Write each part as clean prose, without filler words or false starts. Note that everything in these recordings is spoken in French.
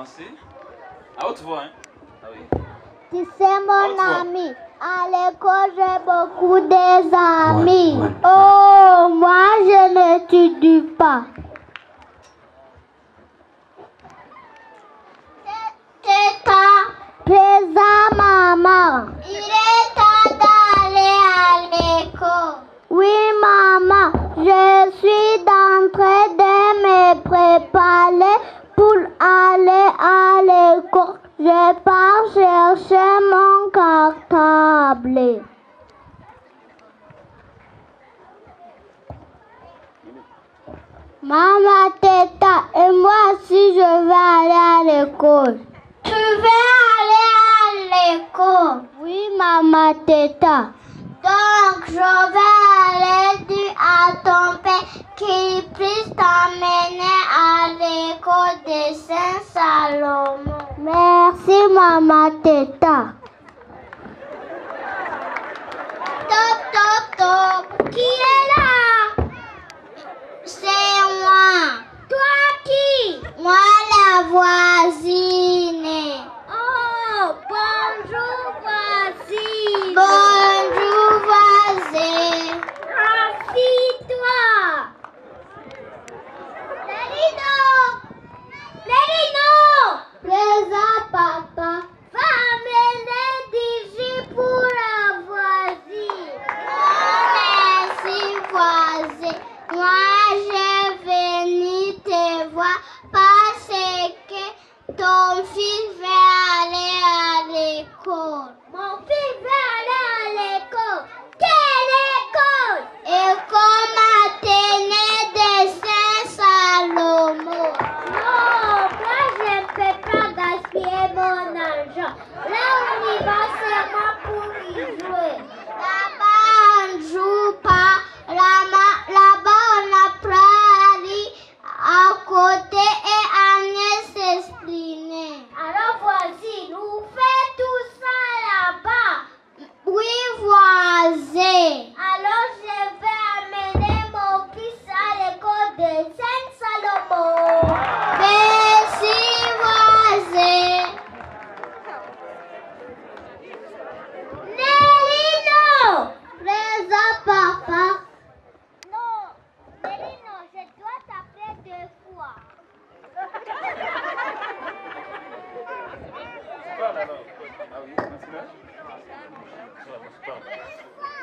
commencer. À haute voix, hein? Ah oui. Tu sais mon ami, à l'école j'ai beaucoup d'amis. Oh, moi je n'étudie pas. Tata, présent maman. Il est temps d'aller à l'école. Oui maman, je suis en train de me préparer pour aller à l'école. Je pars chercher mon cartable. Maman, tata, et moi aussi je vais aller à l'école. Tu veux aller à l'école? Oui, maman, tata. Donc, je vais aller dire à ton père qu'il puisse t'emmener à l'école de Saint-Salomon. Merci, maman, tata. Top, top, top. Qui est là? C'est moi. Toi qui? Moi, la voisine. Oh, bonjour, voisine. Bonjour, voisine. Assis-toi. Lérino. Lérino. Présent, papa. Va amener des jus pour la voisine. Oh, merci, voisine. Moi, je venu te voir parce que ton fils veut aller à l'école. Mon fils veut aller à l'école. Quelle école? École maternelle de Saint-Salomon. Non, moi je ne peux pas gaspiller mon argent. Là, on y va seulement pour y jouer. Là-bas, on ne joue pas. Là-bas, on apprend à côté et à s'exprimer. Alors, voici, nous faisons tout ça là-bas. Oui, voisin. Alors, je vais amener mon fils à l'école de Saint-Salomon. Merci, voisin. Nélino! Présent, papa. Non, Nélino, je dois t'appeler 2 fois.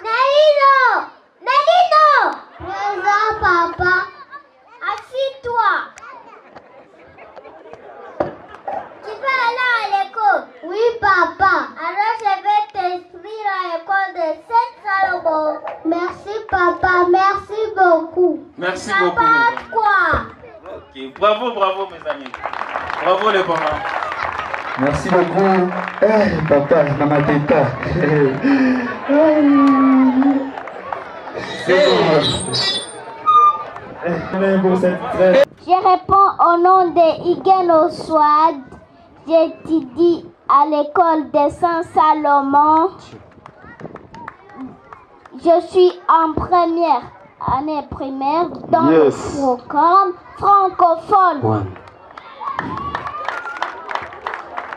Nélino! Nélino! Présent, papa. Assis-toi. Tu veux aller à l'école? Oui, papa. Alors je vais t'inscrire à l'école de Saint-Salomon. Merci, papa. Merci beaucoup. Merci Papa, beaucoup. Mes amis. quoi? Ok, bravo, bravo, mes amis. Bravo, les parents. Merci beaucoup. Papa, maman, tata. Je réponds au nom de Igen Oswald. J'étudie à l'école de Saint-Salomon. Je suis en première année primaire dans le programme francophone.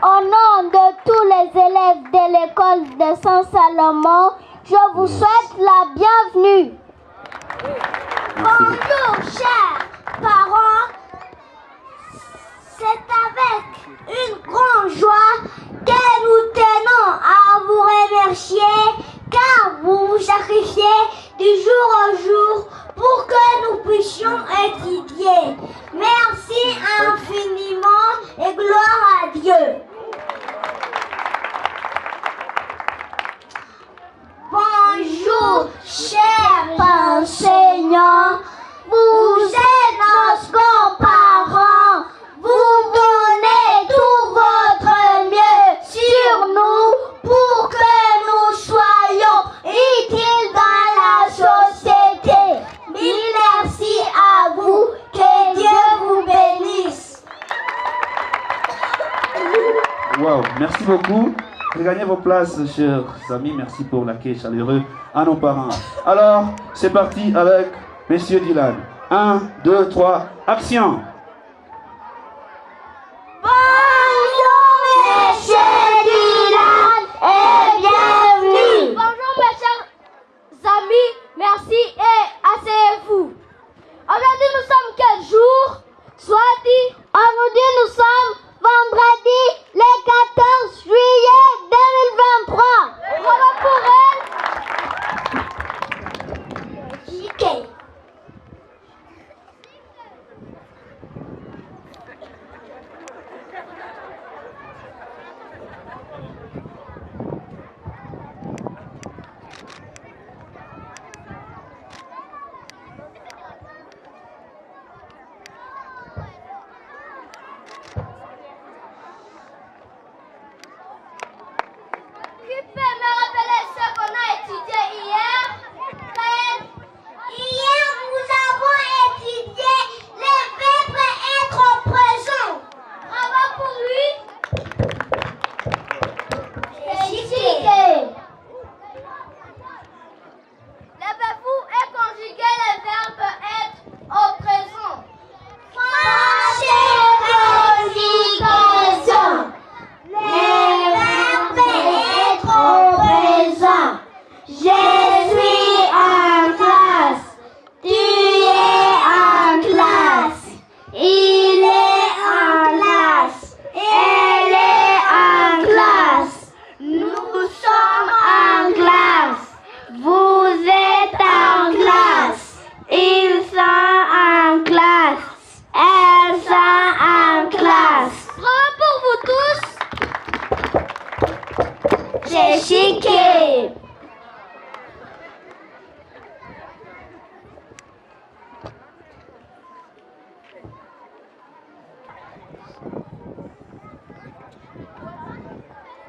Au nom de tous les élèves de l'école de Saint-Salomon, je vous souhaite la bienvenue. Bonjour, chers parents. C'est avec une grande joie que nous tenons à vous remercier car vous vous sacrifiez du jour au jour pour que nous puissions étudier. Merci infiniment et gloire à Dieu. Bonjour, chers enseignants. Vous êtes nos grands-parents. Vous donnez tout votre mieux sur nous pour que nous soyons utiles dans la société. Mille merci à vous. Que Dieu vous bénisse. Wow, merci beaucoup. Regagnez vos places, chers amis. Merci pour l'accueil chaleureux à nos parents. Alors, c'est parti avec Monsieur Dylan. 1, 2, 3, action! Bonjour. Merci et asseyez-vous. Aujourd'hui, nous sommes quel jour? Soit-dit. Aujourd'hui, nous sommes vendredi, le 14 juillet 2023. Bravo pour elle. JK. Qui peut me rappeler ce qu'on a étudié hier? Hier, nous avons étudié les verbes être au présent. Bravo pour lui. Expliquez. Levez-vous et conjuguez les verbes être au présent. Passé conjugation. Les verbes être au présent. Je suis en classe. Tu es en classe. Il est en classe. Elle est en classe. Nous sommes en classe. Vous êtes en classe. Ils sont en classe. Elles sont en classe. Bravo pour vous tous. J'ai chiqué.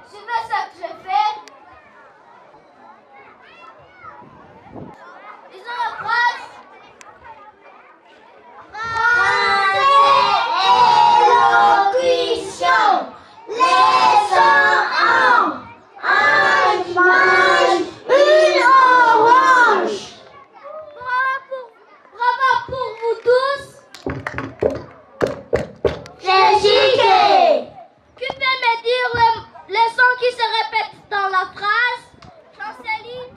Suivez ce que je fais. Disons la phrase. Élocution. Leçon 1. Ange mange une orange. Bravo pour vous tous. J'ai chiqué. Qui peut me dire les sons qui se répètent dans la phrase? Chanceline.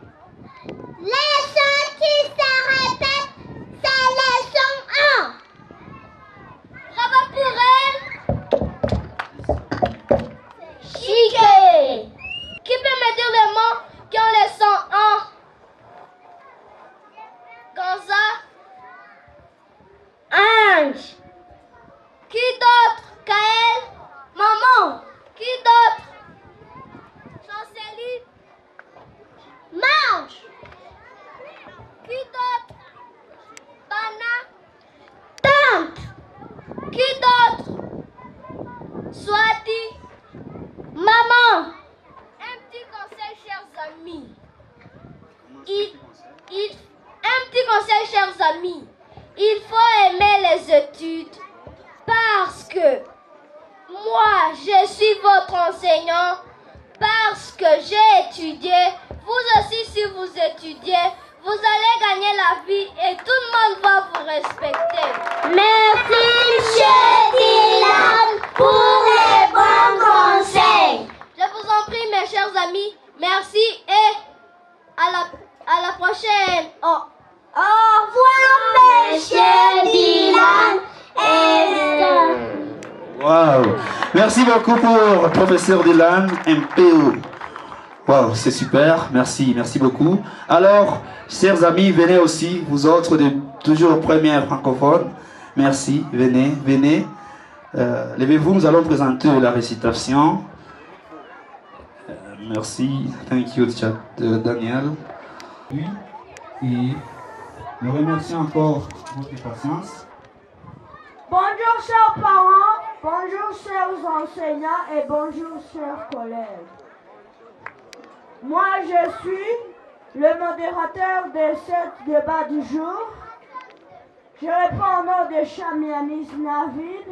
Les sons qui se répètent, c'est le son 1. Bravo pour elle. Chiqué. Qui peut me dire les mots qui ont le son 1? Gonza. Ange. Qui d'autre? Kael. Maman. Qui d'autre? Chanceline. Marge. Qui d'autre? Bana. Tante. Qui d'autre? Swati. Maman. Un petit conseil, chers amis. Un petit conseil, chers amis. Il faut aimer les études parce que moi, je suis votre enseignant parce que j'ai étudié. Vous aussi, si vous étudiez, vous allez gagner la vie et tout le monde va vous respecter. Merci, monsieur Dylan, pour les bons conseils. Je vous en prie, mes chers amis. Merci et à la prochaine. Au revoir, monsieur Dylan. Wow. Merci beaucoup pour professeur Dylan, MPO. Wow, c'est super. Merci, merci beaucoup. Alors, chers amis, venez aussi, vous autres, toujours premières francophones. Merci, venez, venez. Levez-vous, nous allons présenter la récitation. Merci. Thank you, Daniel. Oui, et nous remercions encore pour votre patience. Bonjour chers parents, bonjour chers enseignants et bonjour chers collègues. Moi je suis le modérateur de ce débat du jour. Je réponds au nom de Chamianis Navid.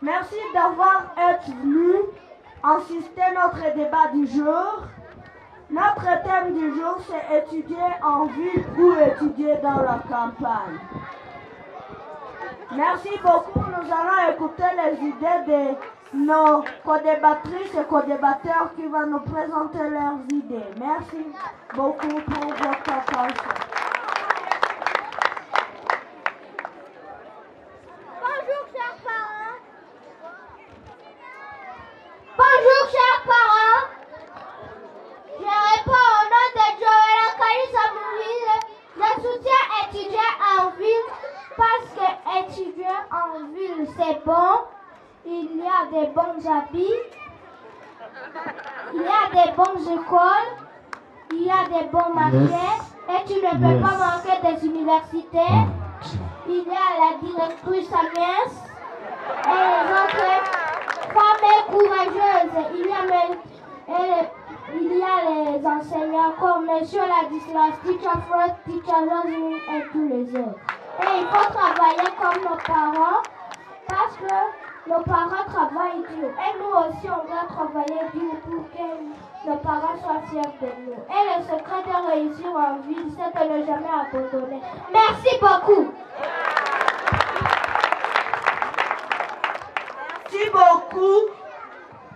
Merci d'avoir été venu assister à notre débat du jour. Notre thème du jour c'est étudier en ville ou étudier dans la campagne. Merci beaucoup. Nous allons écouter les idées des nos co-débattrices et co-débatteurs qui vont nous présenter leurs idées. Merci beaucoup pour votre attention. Bonjour chers parents. Bonjour chers parents. Je réponds au nom de Joël Kalisa Mouville. Je soutiens étudier en ville parce que étudier en ville c'est bon. Il y a des bons habits, il y a des bonnes écoles, il y a des bons marchés et tu ne peux pas manquer des universités. Il y a la directrice Agnès et les autres femmes courageuses. Il y a les enseignants comme Monsieur Ladislas, Teacher Frost, Teacher Josephine et tous les autres. Et il faut travailler comme nos parents parce que nos parents travaillent dur. Et nous aussi, on doit travailler dur pour que nos parents soient fiers de nous. Et le secret de réussir en ville, c'est de ne jamais abandonner. Merci beaucoup. Merci beaucoup,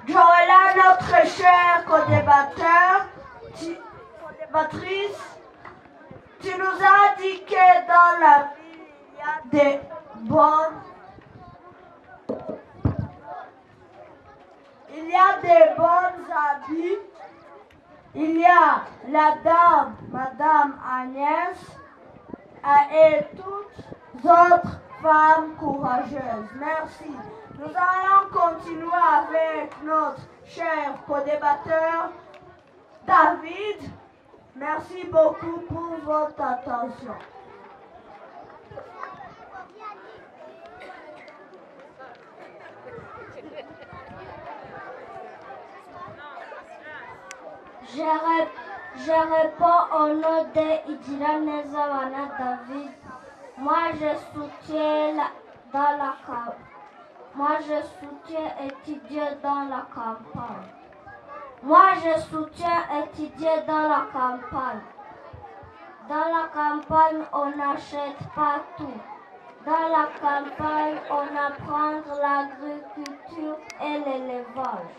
Joëlla, notre chère co-débattrice. Tu nous as dit que dans la ville, il y a des bons habits. Il y a la dame, Madame Agnès, et toutes autres femmes courageuses. Merci. Nous allons continuer avec notre cher co-débatteur, David. Merci beaucoup pour votre attention. Je réponds au nom de Idira Nezawana David. Moi, je soutiens étudier dans la campagne. Moi, je soutiens étudier dans la campagne. Dans la campagne, on n'achète pas tout. Dans la campagne, on apprend l'agriculture et l'élevage.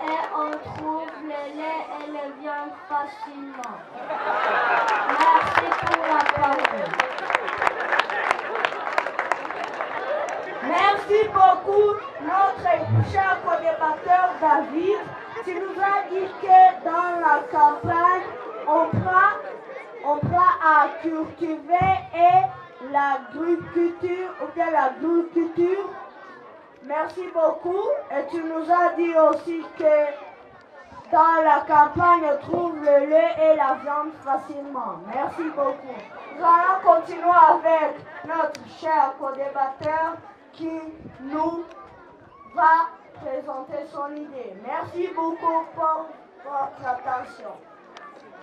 Et on trouve le lait et le viande facilement. Merci pour la parole. Merci beaucoup, notre cher co-débatteur David. Tu nous as dit que dans la campagne, on prend à cultiver et l'agriculture ou bien l'agriculture. Merci beaucoup. Et tu nous as dit aussi que dans la campagne, on trouve le lait et la viande facilement. Merci beaucoup. Nous allons continuer avec notre cher co-débatteur qui nous va présenter son idée. Merci beaucoup pour votre attention.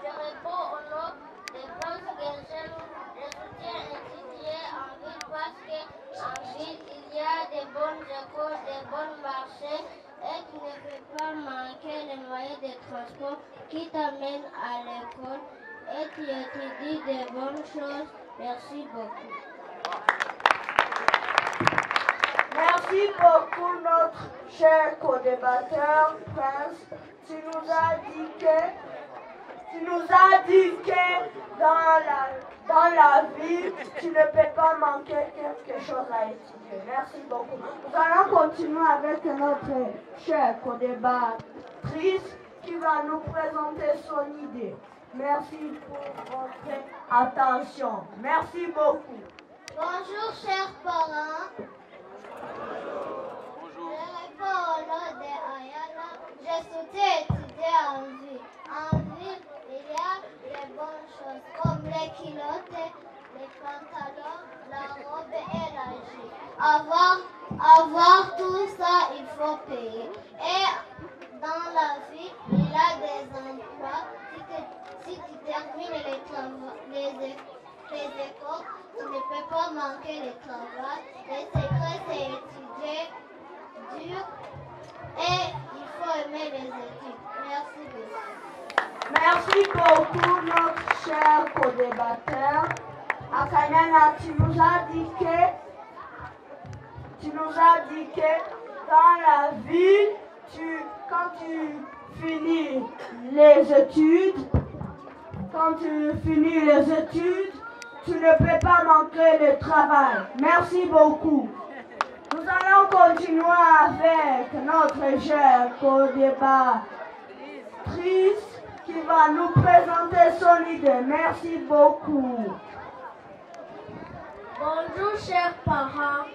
Je réponds au nom des bonnes personnes. Je soutiens étudier en ville parce qu'en ville, il y a des bonnes écoles, des bons marchés et tu ne peux pas manquer les moyens de transport qui t'amènent à l'école et tu étudies des bonnes choses. Merci beaucoup. Merci beaucoup, notre cher co-débatteur, Prince. Tu nous as dit que dans la vie, tu ne peux pas manquer quelque chose à étudier. Merci beaucoup. Nous allons continuer avec notre chère co-débattrice qui va nous présenter son idée. Merci pour votre attention. Merci beaucoup. Bonjour, chers parents. Bonjour. Je réponds au nom de Ayana. Je soutiens étudier en ville. En ville, il y a des bonnes choses comme les culottes, les pantalons, la robe et la jupe. Avoir tout ça, il faut payer. Et dans la vie, il y a des emplois. Si tu termines les écoles, tu ne peux pas manquer le travail. Le secret, c'est étudier dur et il faut aimer les études. Merci beaucoup. Merci beaucoup, notre cher co-débatteur. Akanyana, tu nous as dit que tu nous as dit que dans la ville, quand tu finis les études, tu ne peux pas manquer le travail. Merci beaucoup. Nous allons continuer avec notre chère co-débattrice qui va nous présenter son idée. Merci beaucoup. Bonjour chers parents.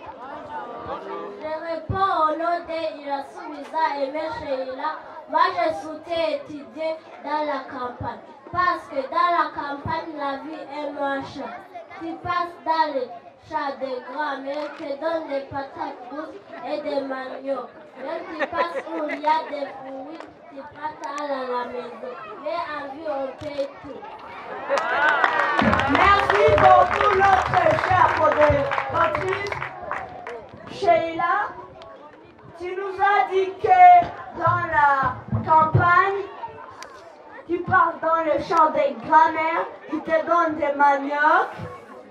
Je réponds au nom d'Ira Soumiza et Sheila. Moi je souhaitais étudier dans la campagne. Parce que dans la campagne, la vie est moins chère. Tu passes dans les champs des grands-mères, te donnent des patates douces et des maniocs. Même tu passes où il y a des fruits, tu passes à la maison. Mais en vie, on paye tout. Merci beaucoup notre chère co-débattrice Sheila. Tu nous as dit que dans la campagne, tu pars dans le champ des grands-mères, ils te donnent des maniocs.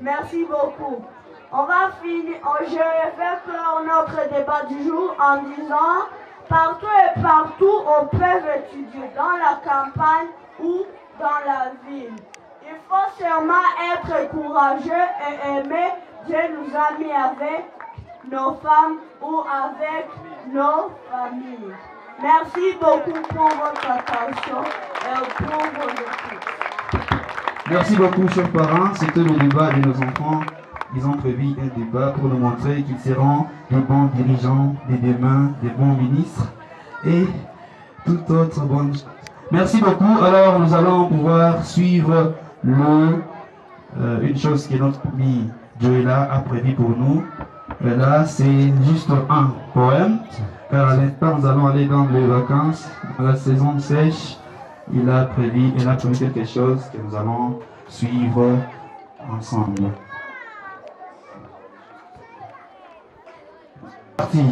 Merci beaucoup. On va finir, je vais faire clore notre débat du jour en disant partout et partout on peut étudier, dans la campagne ou dans la ville. Il faut seulement être courageux et aimer. Dieu nous a mis avec nos femmes ou avec nos familles. Merci beaucoup pour votre attention et pour vos écoutes. Merci beaucoup, chers parents. C'était le débat de nos enfants. Ils ont prévu un débat pour nous montrer qu'ils seront des bons dirigeants, des demain, des bons ministres et toute autre bonne chose. Merci beaucoup. Alors, nous allons pouvoir suivre une chose que notre ami Joëlla a prévu pour nous. Là, c'est juste un poème. Car à l'instant, nous allons aller dans les vacances, dans la saison sèche. Il a prévu quelque chose que nous allons suivre ensemble. Parti.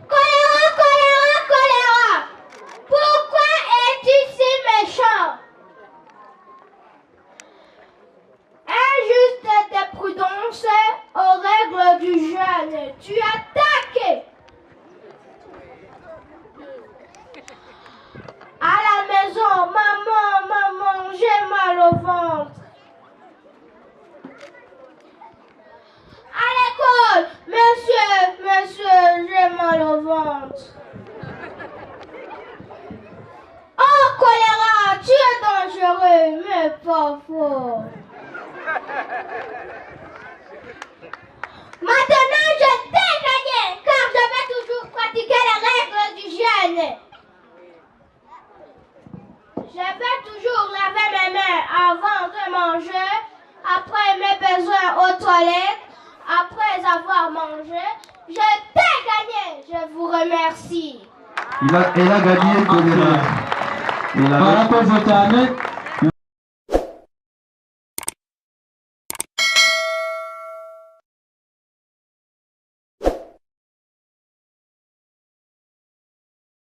Choléra, choléra, choléra. Pourquoi es-tu si méchant? Injuste tes prudences aux règles du jeûne. Tu attaques. À la maison, maman, j'ai mal au ventre. À l'école, monsieur, j'ai mal au ventre. Oh, choléra, tu es dangereux, mais pas fort. Maintenant, je t'ai gagné, car je vais toujours pratiquer les règles du jeûne. Je vais toujours laver mes mains avant de manger, après mes besoins aux toilettes, après avoir mangé. Je t'ai gagné, je vous remercie. Elle a gagné, choléra. Par rapport à